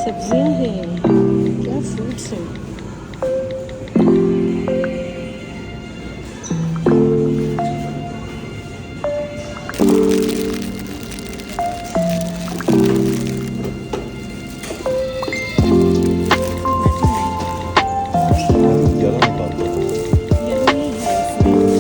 सब्जियां हैं, क्या फ्रूट्स हैं। येलो निकालते हैं। येलो ही है इसमें।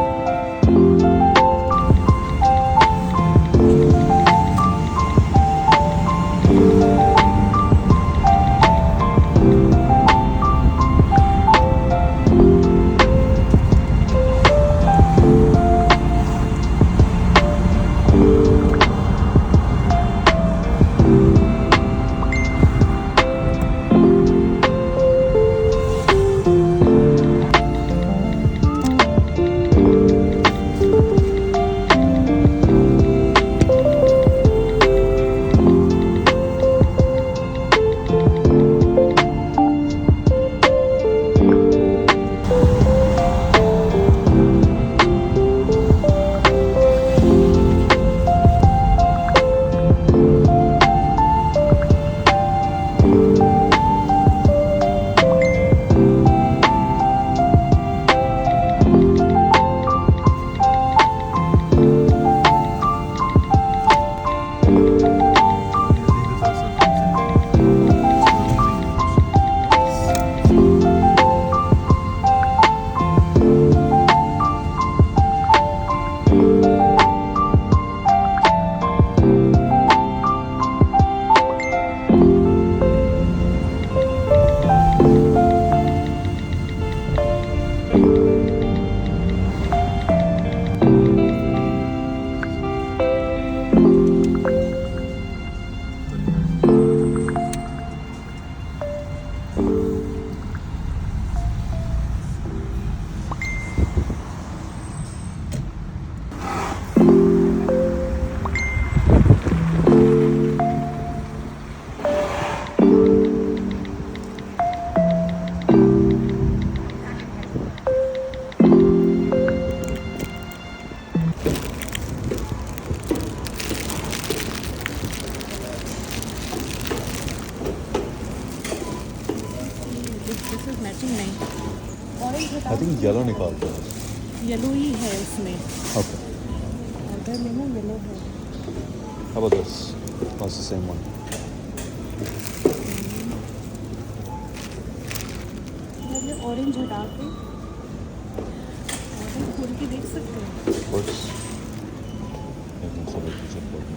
How about this? That's the same one. Orange हटा के देख सकते हैं। Of course. This is matching नहीं। ऑरेंज हटा I think येलो निकालते हैं। येलो ही है इसमें। Okay. ऑर्डर में ना येलो है। How about this? That's the same one. मतलब ऑरेंज हटा के ऑरेंज खोल के देख सकते हैं। Of course. I can select the checkboard.